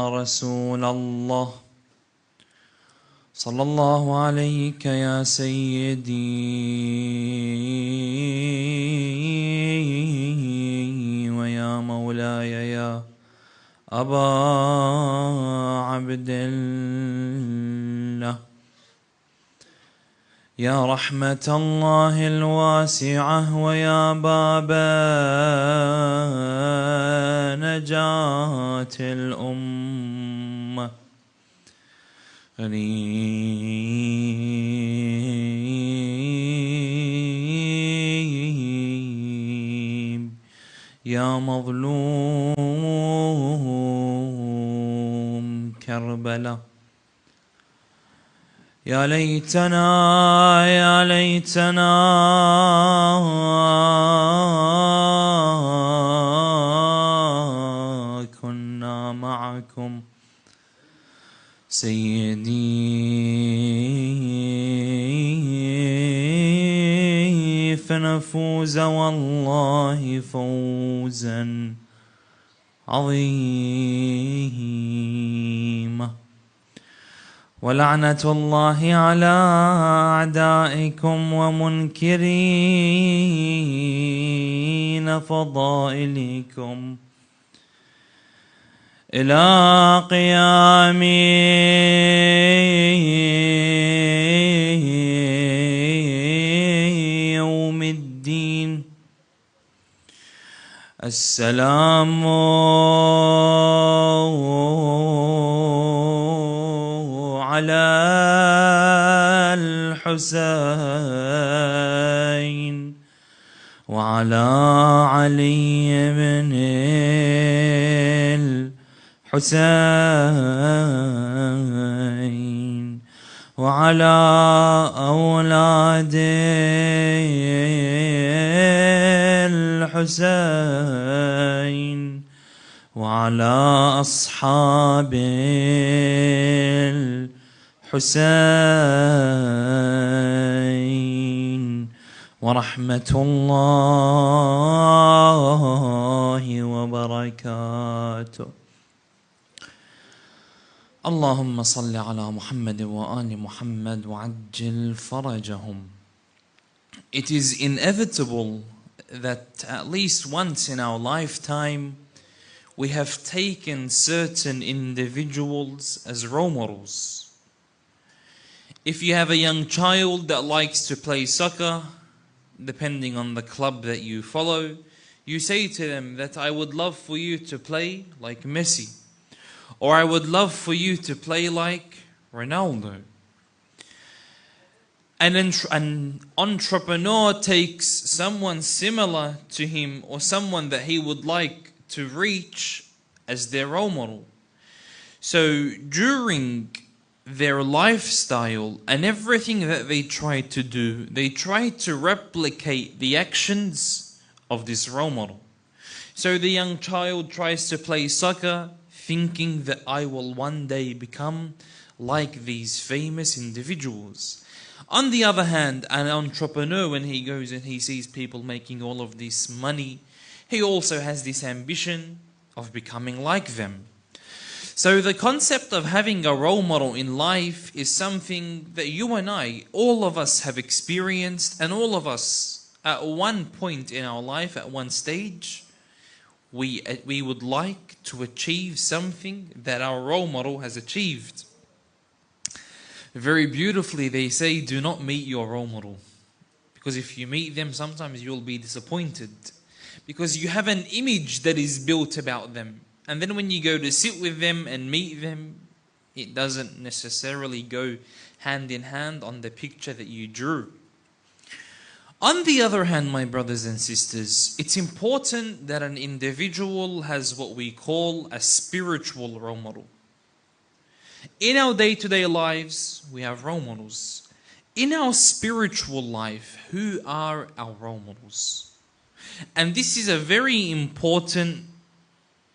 رسول الله صلى الله عليك يا سيدي ويا مولاي يا أبا عبد الله، يا رحمة الله الواسعة ويا باب نجاة الأمة، غريب يا مظلوم كربلاء، يا ليتنا يا ليتنا كنا معكم سيدي فنفوز والله فوزا عظيما. ولعنة الله على أعدائكم ومنكرين فضائلكم إلى قيام يوم الدين. السلام على الحسين وعلى علي بن الحسين وعلى أولاد الحسين وعلى أصحاب الحسين ورحمة الله وبركاته. اللهم صل على محمد وآل محمد وعجل فرجهم. It is inevitable that at least once in our lifetime we have taken certain individuals as role models. If you have a young child that likes to play soccer, depending on the club that you follow, you say to them that I would love for you to play like Messi, or I would love for you to play like Ronaldo. An entrepreneur takes someone similar to him or someone that he would like to reach as their role model. So during their lifestyle and everything that they try to do, they try to replicate the actions of this role model. So the young child tries to play soccer, thinking that I will one day become like these famous individuals. On the other hand, an entrepreneur, when he goes and he sees people making all of this money, he also has this ambition of becoming like them. So the concept of having a role model in life is something that you and I, all of us have experienced, and all of us at one point in our life, at one stage, we would like to achieve something that our role model has achieved. Very beautifully they say, do not meet your role model, because if you meet them sometimes you'll be disappointed, because you have an image that is built about them, and then when you go to sit with them and meet them, it doesn't necessarily go hand in hand on the picture that you drew. On the other hand, my brothers and sisters, it's important that an individual has what we call a spiritual role model. In our day-to-day lives, we have role models. In our spiritual life, who are our role models? And this is a very important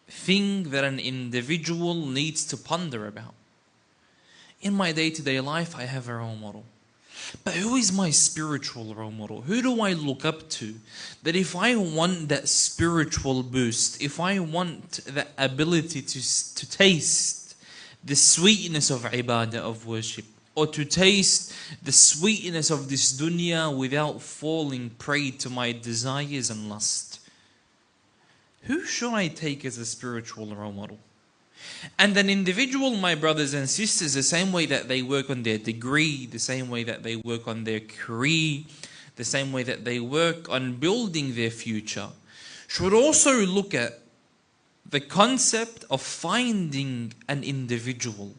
thing that an individual needs to ponder about. In my day-to-day life, I have a role model. But who is my spiritual role model? Who do I look up to? That if I want that spiritual boost, if I want that ability to taste the sweetness of ibadah, of worship, or to taste the sweetness of this dunya without falling prey to my desires and lust, who should I take as a spiritual role model? And an individual, my brothers and sisters, the same way that they work on their degree, the same way that they work on their career, the same way that they work on building their future, should also look at the concept of finding an individual.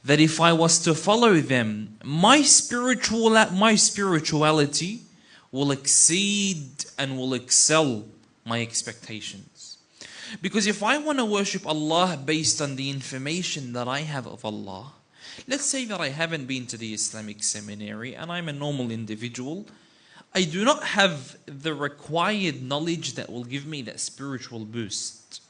That if I was to follow them, my spirituality will exceed and will excel my expectations. Because if I want to worship Allah based on the information that I have of Allah, let's say that I haven't been to the Islamic seminary and I'm a normal individual, I do not have the required knowledge that will give me that spiritual boost.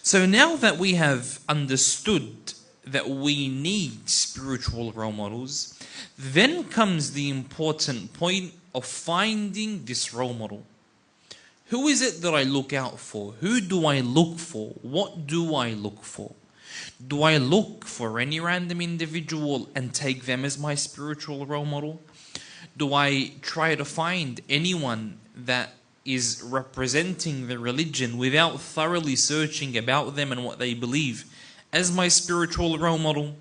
So now that we have understood that we need spiritual role models, then comes the important point of finding this role model. Who is it that I look out for? Who do I look for? What do I look for? Do I look for any random individual and take them as my spiritual role model? Do I try to find anyone that is representing the religion without thoroughly searching about them and what they believe as my spiritual role model?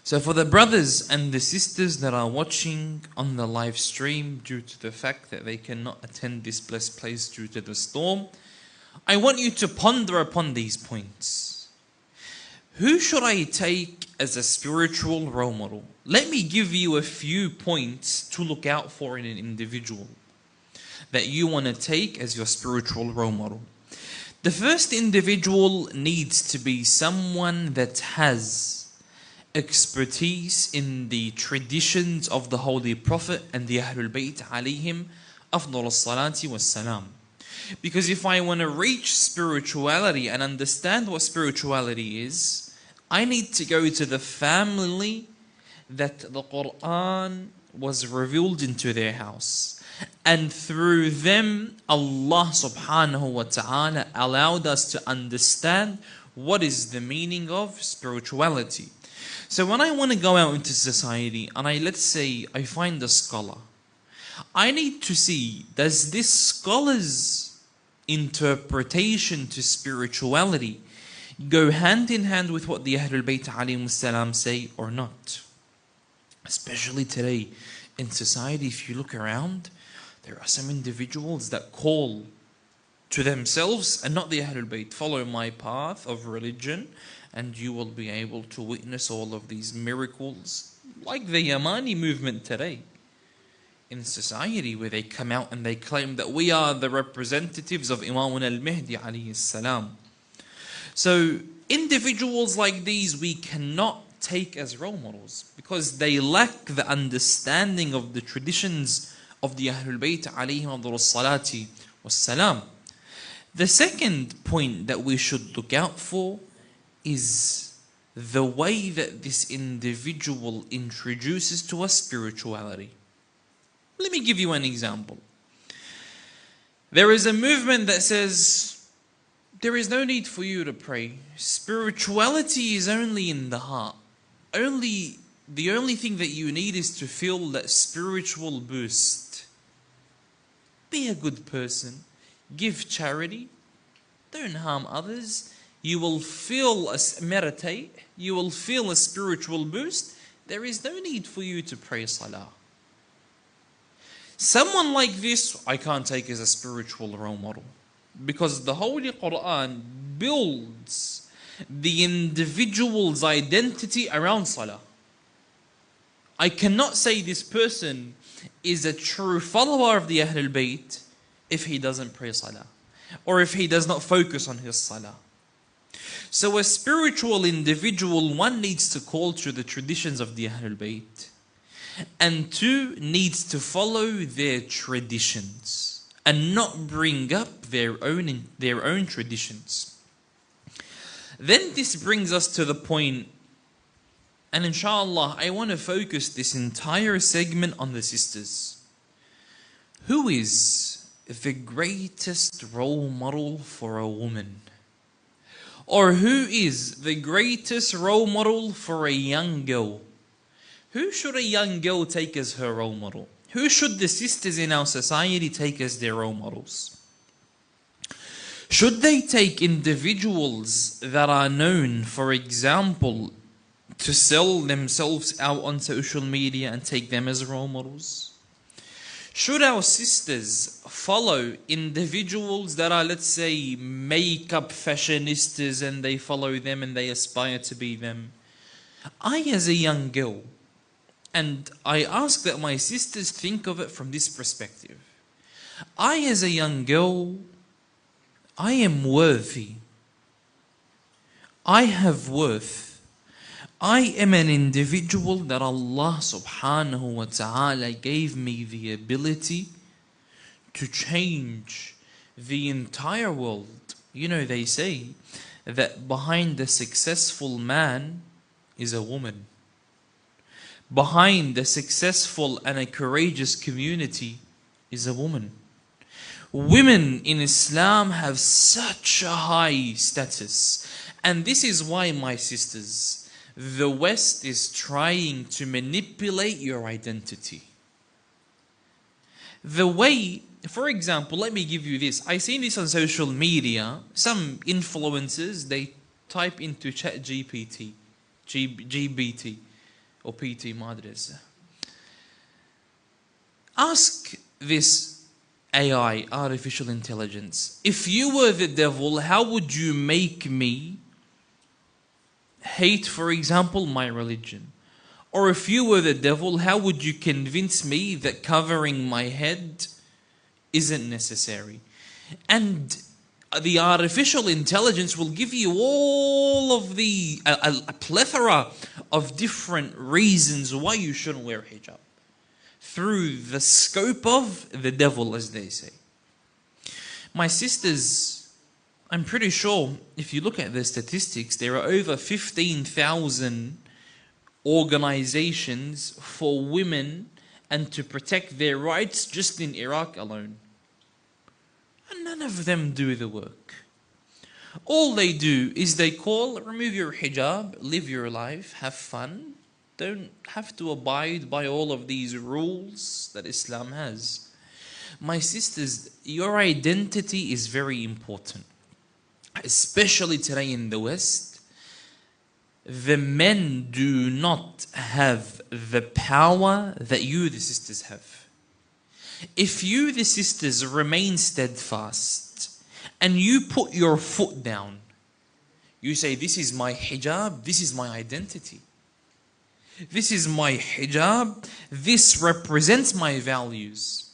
So for the brothers and the sisters that are watching on the live stream due to the fact that they cannot attend this blessed place due to the storm, I want you to ponder upon these points. Who should I take as a spiritual role model? Let me give you a few points to look out for in an individual that you want to take as your spiritual role model. The first individual needs to be someone that has expertise in the traditions of the Holy Prophet and the Ahlul Bayt alayhim afdal as-salati was-salam. Because if I want to reach spirituality and understand what spirituality is, I need to go to the family that the Quran was revealed into their house. And through them, Allah subhanahu wa ta'ala allowed us to understand what is the meaning of spirituality. So when I want to go out into society and let's say I find a scholar, I need to see, does this scholar's interpretation to spirituality go hand in hand with what the Ahlul Bayt alayhim salam say or not? Especially today in society, if you look around, there are some individuals that call to themselves and not the Ahlul Bayt, follow my path of religion and you will be able to witness all of these miracles, like the Yamani movement today in society, where they come out and they claim that we are the representatives of Imam al-Mahdi alayhi salam. So individuals like these we cannot take as role models because they lack the understanding of the traditions of the Ahlul Bayt alayhim as-salati was-salam. The second point that we should look out for is the way that this individual introduces to us spirituality. Let me give you an example. There is a movement that says there is no need for you to pray. Spirituality is only in the heart. The only thing that you need is to feel that spiritual boost. Be a good person. Give charity. Don't harm others. You will feel meditate. You will feel a spiritual boost. There is no need for you to pray salah. Someone like this, I can't take as a spiritual role model. Because the Holy Quran builds the individual's identity around salah. I cannot say this person is a true follower of the Ahlul Bayt if he doesn't pray salah, or if he does not focus on his salah. So a spiritual individual, one needs to call to the traditions of the Ahlul Bayt, and two, needs to follow their traditions and not bring up their own traditions. Then this brings us to the point And inshallah, I want to focus this entire segment on the sisters. Who is the greatest role model for a woman? Or who is the greatest role model for a young girl? Who should a young girl take as her role model? Who should the sisters in our society take as their role models? Should they take individuals that are known, for example, to sell themselves out on social media and take them as role models? Should our sisters follow individuals that are, let's say, makeup fashionistas, and they follow them and they aspire to be them? I, as a young girl, and I ask that my sisters think of it from this perspective. I, as a young girl, I am worthy. I have worth. I am an individual that Allah subhanahu wa ta'ala gave me the ability to change the entire world. You know, they say that behind the successful man is a woman. Behind the successful and a courageous community is a woman. Women in Islam have such a high status. And this is why, my sisters, the West is trying to manipulate your identity. The way, for example, let me give you this. I seen this on social media. Some influencers, they type into ChatGPT, GBT, or PT madres. Ask this AI, artificial intelligence, if you were the devil, how would you make me hate, for example, my religion? Or if you were the devil, how would you convince me that covering my head isn't necessary? And the artificial intelligence will give you all of a plethora of different reasons why you shouldn't wear hijab, through the scope of the devil, as they say. My sisters, I'm pretty sure if you look at the statistics, there are over 15,000 organizations for women and to protect their rights just in Iraq alone. And none of them do the work. All they do is they call, remove your hijab, live your life, have fun. Don't have to abide by all of these rules that Islam has. My sisters, your identity is very important. Especially today in the West, the men do not have the power that you, the sisters, have. If you, the sisters, remain steadfast and you put your foot down, you say, this is my hijab, this is my identity. This is my hijab, this represents my values.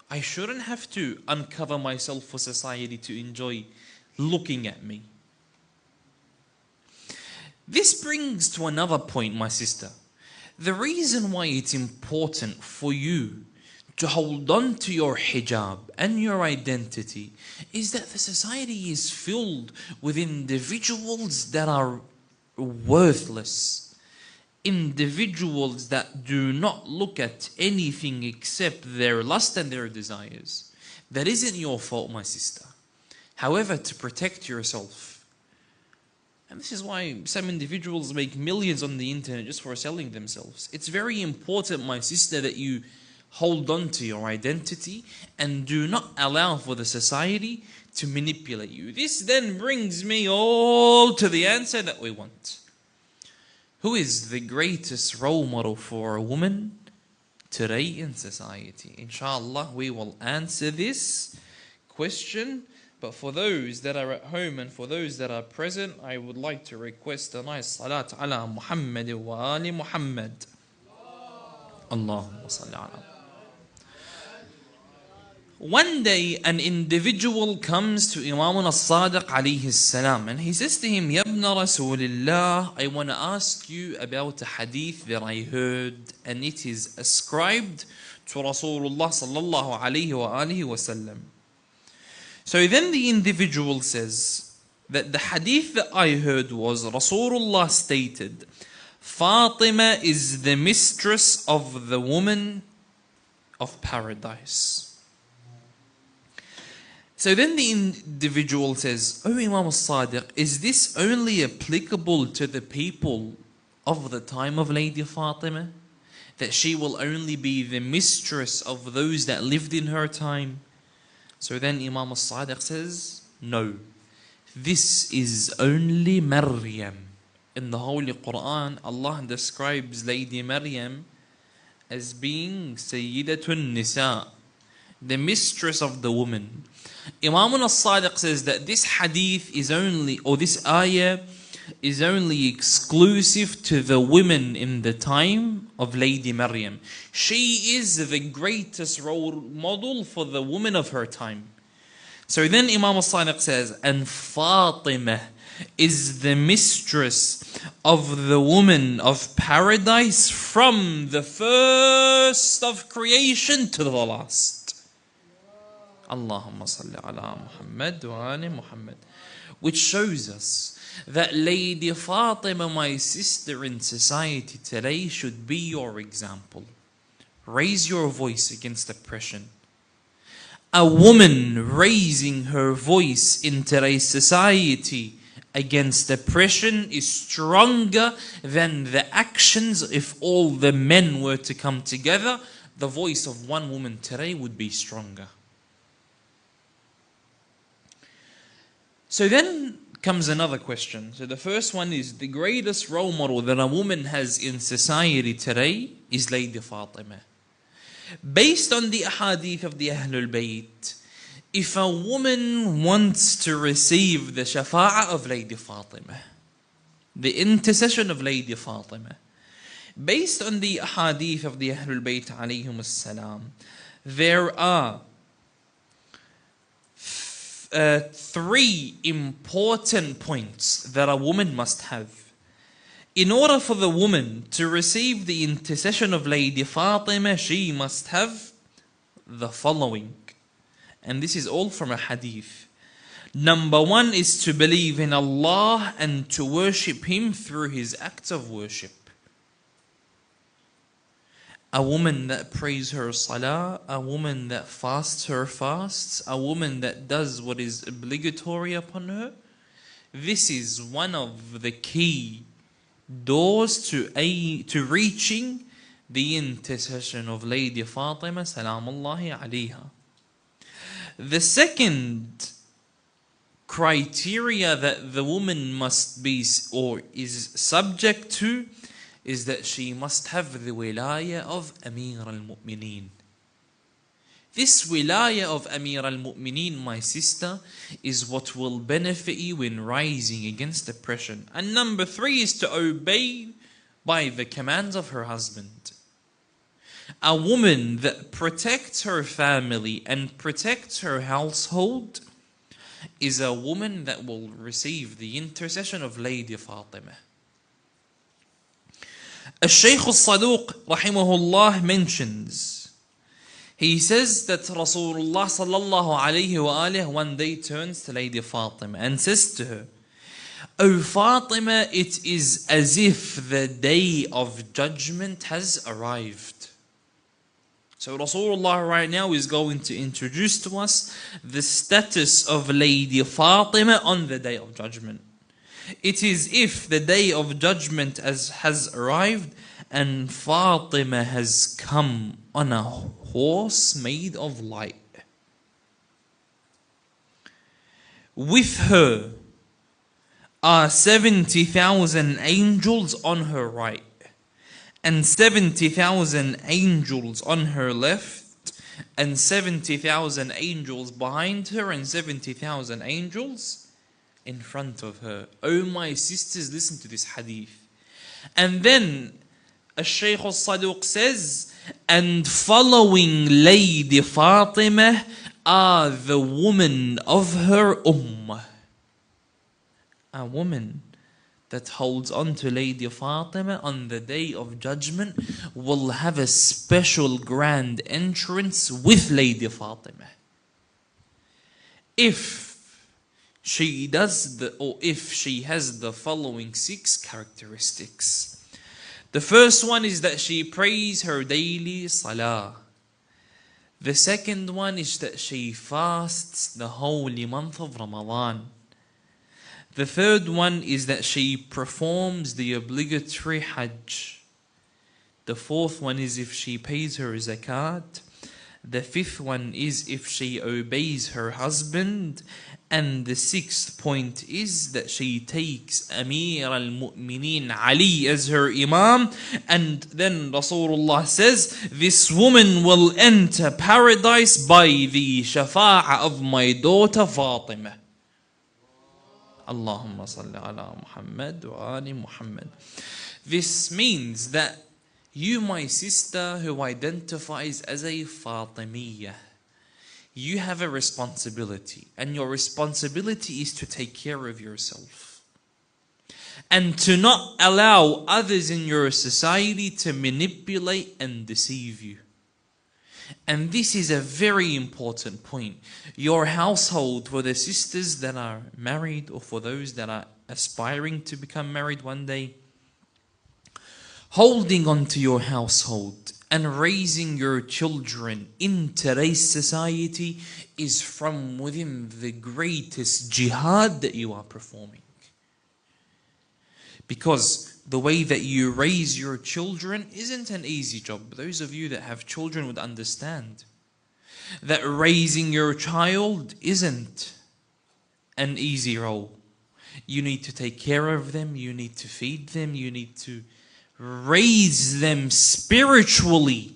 I shouldn't have to uncover myself for society to enjoy looking at me. This brings to another point, my sister. The reason why it's important for you to hold on to your hijab and your identity is that the society is filled with individuals that are worthless. Individuals that do not look at anything except their lust and their desires. That isn't your fault, my sister. However, to protect yourself, and this is why some individuals make millions on the internet just for selling themselves. It's very important, my sister, that you hold on to your identity and do not allow for the society to manipulate you. This then brings me all to the answer that we want. Who is the greatest role model for a woman today in society? Inshallah, we will answer this question. But for those that are at home and for those that are present, I would like to request a nice salat ala Muhammad wa ali Muhammad. Allahumma salli ala. One day, an individual comes to Imam al-Sadiq alayhi salam and he says to him, Yabna Rasulillah, I want to ask you about a hadith that I heard, and it is ascribed to Rasulullah sallallahu alayhi wa alihi wa sallam. So then the individual says that the hadith that I heard was Rasulullah stated, Fatima is the mistress of the woman of paradise. So then the individual says, "Oh Imam al-Sadiq, is this only applicable to the people of the time of Lady Fatima? That she will only be the mistress of those that lived in her time?" So then Imam al-Sadiq says, "No, this is only Maryam." In the Holy Quran, Allah describes Lady Maryam as being Sayyidatun Nisa, the mistress of the woman. Imam al-Sadiq says that this hadith is only, or this ayah is only exclusive to the women in the time of Lady Maryam. She is the greatest role model for the women of her time. So then Imam al-Sadiq says, and Fatima is the mistress of the woman of paradise from the first of creation to the last. Allahumma salli ala Muhammad wa ali Muhammad. Which shows us that Lady Fatima, my sister in society today, should be your example. Raise your voice against oppression. A woman raising her voice in today's society against oppression is stronger than the actions. If all the men were to come together, the voice of one woman today would be stronger. So then comes another question. So the first one is, the greatest role model that a woman has in society today is Lady Fatima. Based on the ahadith of the Ahlul Bayt, if a woman wants to receive the shafa'ah of Lady Fatima, the intercession of Lady Fatima, based on the ahadith of the Ahlul Bayt alayhim as-salam, there are three important points that a woman must have. In order for the woman to receive the intercession of Lady Fatima, she must have the following. And this is all from a hadith. Number one is to believe in Allah and to worship Him through His acts of worship. A woman that prays her salah, a woman that fasts her fasts, a woman that does what is obligatory upon her, this is one of the key doors to reaching the intercession of Lady Fatima salamullahi alayha. The second criteria that the woman must be or is subject to is that she must have the wilaya of Amir al-Mu'mineen. This wilaya of Amir al-Mu'mineen, my sister, is what will benefit you in rising against oppression. And number three is to obey by the commands of her husband. A woman that protects her family and protects her household is a woman that will receive the intercession of Lady Fatima. Sheikh al-Saduq rahimahullah mentions, he says that Rasulullah sallallahu alayhi wa alihi one day turns to Lady Fatima and says to her, "O Fatima, it is as if the day of judgment has arrived." So Rasulullah right now is going to introduce to us the status of Lady Fatima on the day of judgment. It is if the day of judgment has arrived and Fatima has come on a horse made of light. With her are 70,000 angels on her right and 70,000 angels on her left and 70,000 angels behind her and 70,000 angels in front of her. Oh my sisters, listen to this hadith. And then Sheikh al-Saduq says, and following Lady Fatima are the women of her ummah. A woman that holds on to Lady Fatima on the day of judgment will have a special grand entrance with Lady Fatima. If she has the following 6 characteristics. The first one is that she prays her daily salah. The second one is that she fasts the holy month of Ramadan. The third one is that she performs the obligatory Hajj. The fourth one is if she pays her zakat. The fifth one is if she obeys her husband. And the sixth point is that she takes Amir al-Mu'mineen Ali as her Imam. And then Rasulullah says, this woman will enter paradise by the shafa'ah of my daughter Fatima. Allahumma salli ala Muhammad wa ali Muhammad. This means that you, my sister, who identifies as a Fatimiyah, you have a responsibility, and your responsibility is to take care of yourself and to not allow others in your society to manipulate and deceive you. And this is a very important point. Your household, for the sisters that are married or for those that are aspiring to become married one day, holding on to your household and raising your children in today's society is from within the greatest jihad that you are performing. Because the way that you raise your children isn't an easy job. Those of you that have children would understand that raising your child isn't an easy role. You need to take care of them, you need to feed them, you need to raise them spiritually.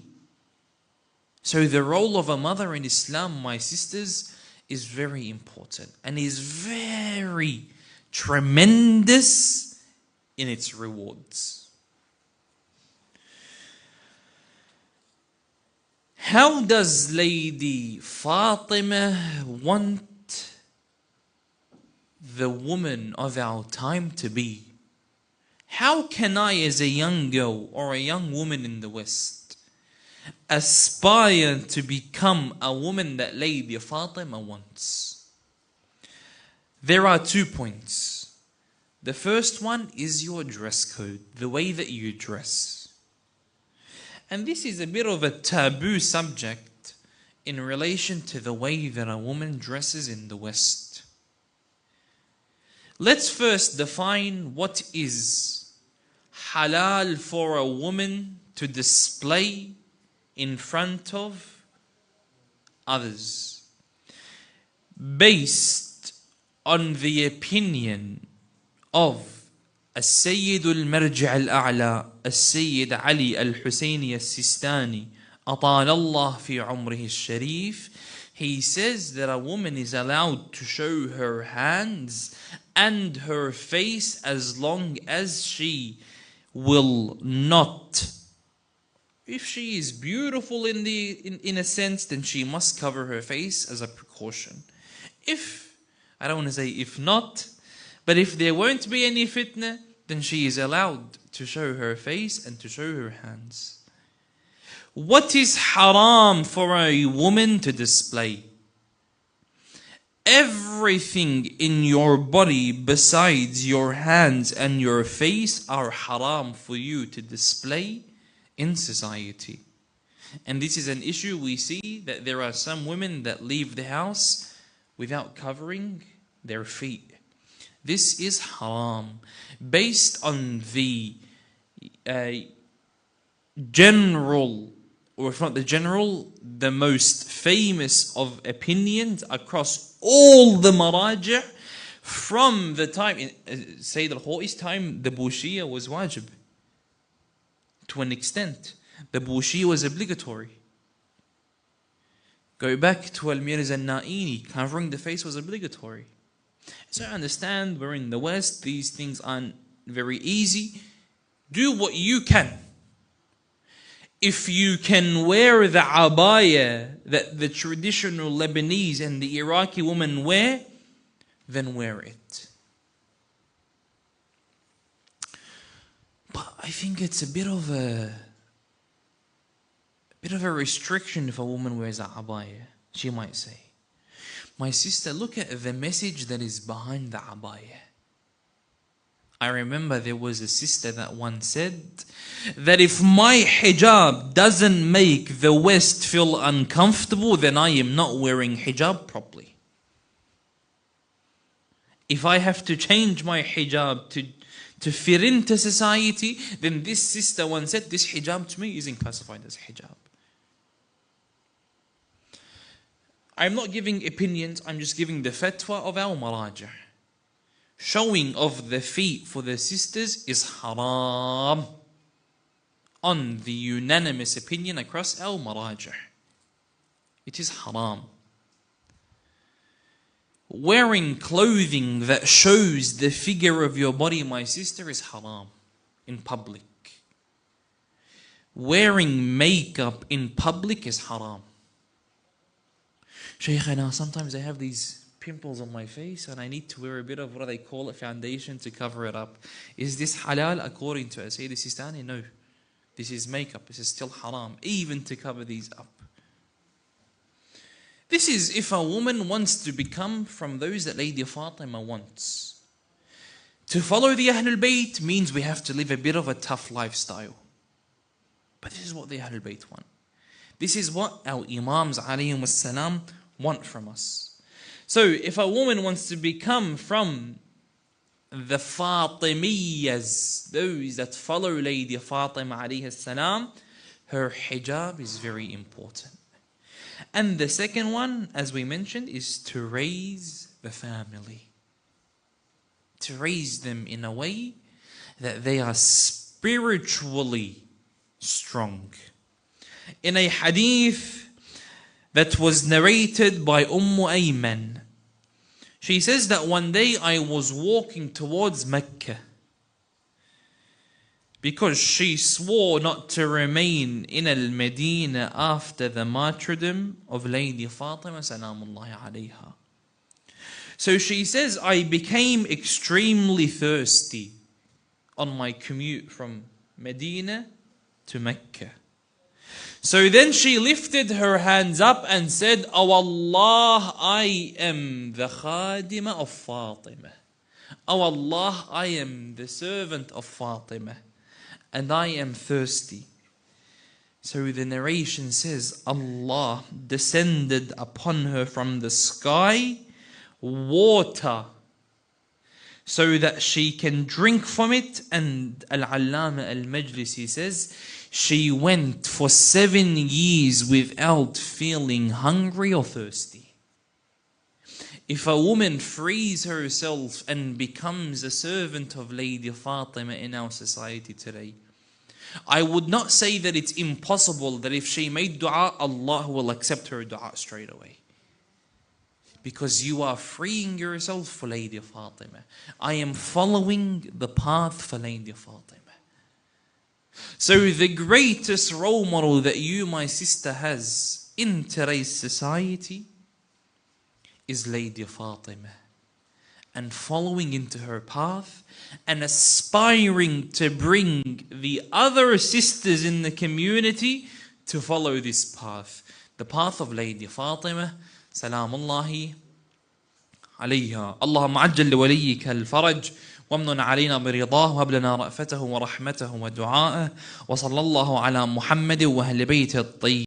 So the role of a mother in Islam, my sisters, is very important and is very tremendous in its rewards. How does Lady Fatima want the woman of our time to be? How can I, as a young girl or a young woman in the West, aspire to become a woman that Lady Fatima wants? There are 2 points. The first one is your dress code, the way that you dress. And this is a bit of a taboo subject in relation to the way that a woman dresses in the West. Let's first define what is halal for a woman to display in front of others, based on the opinion of السيد المرجع الأعلى السيد علي الحسيني السيستاني أطال الله في عمره الشريف. He says that a woman is allowed to show her hands and her face as long as she will not. If she is beautiful in a sense, then she must cover her face as a precaution. If, I don't want to say if not, but if there won't be any fitna, then she is allowed to show her face and to show her hands. What is haram for a woman to display? Everything in your body besides your hands and your face are haram for you to display in society. And this is an issue we see, that there are some women that leave the house without covering their feet. This is haram. Based on the general, or if not the general, the most famous of opinions across all the maraja, from the time, in Sayyid al-Khoui's time, the bushiyah was wajib. To an extent, the bushiyah was obligatory. Go back to Al-Mirza al-Naini, covering the face was obligatory. So I understand we're in the West, these things aren't very easy. Do what you can. If you can wear the abaya that the traditional Lebanese and the Iraqi women wear, then wear it. But I think it's a bit of a restriction if a woman wears a abaya, she might say. My sister, look at the message that is behind the abaya. I remember there was a sister that once said that if my hijab doesn't make the West feel uncomfortable, then I am not wearing hijab properly. If I have to change my hijab to fit into society, then this sister once said, this hijab to me isn't classified as hijab. I'm not giving opinions, I'm just giving the fatwa of our marajah. Showing of the feet for the sisters is haram, on the unanimous opinion across our marajah. It is haram. Wearing clothing that shows the figure of your body, my sister, is haram in public. Wearing makeup in public is haram. Sheikh, I know sometimes I have these pimples on my face and I need to wear a bit of, what do they call it, foundation to cover it up. Is this halal according to Sayyid Sistani? No. This is makeup. This is still haram, even to cover these up. This is if a woman wants to become from those that Lady Fatima wants. To follow the Ahlul Bayt means we have to live a bit of a tough lifestyle. But this is what the Ahlul Bayt want. This is what our Imams alayhim as-salam want from us. So if a woman wants to become from the Fatimiyas, those that follow Lady Fatima alayhi salam, her hijab is very important. And the second one, as we mentioned, is to raise the family. To raise them in a way that they are spiritually strong. In a hadith that was narrated by Ayman, she says that one day I was walking towards Mecca because she swore not to remain in Al-Medina after the martyrdom of Lady Fatima salamullahi alayha. So she says, I became extremely thirsty on my commute from Medina to Mecca. So then she lifted her hands up and said, Oh Allah, I am the khadima of Fatima. Oh Allah, I am the servant of Fatima. And I am thirsty. So the narration says, Allah descended upon her from the sky water so that she can drink from it. And Al-Allama Al-Majlisi says, she went for 7 years without feeling hungry or thirsty. If a woman frees herself and becomes a servant of Lady Fatima in our society today, I would not say that it's impossible that if she made dua, Allah will accept her dua straight away. Because you are freeing yourself for Lady Fatima. I am following the path for Lady Fatima. So the greatest role model that you, my sister, has in today's society is Lady Fatima. And following into her path and aspiring to bring the other sisters in the community to follow this path. The path of Lady Fatima, salamullahi alayha. Allahumma ajjal li waliyika al-faraj. وامنن علينا برضاه وهب لنا رأفته ورحمته ودعاءه وصلى الله على محمد وأهل بيته الطيبين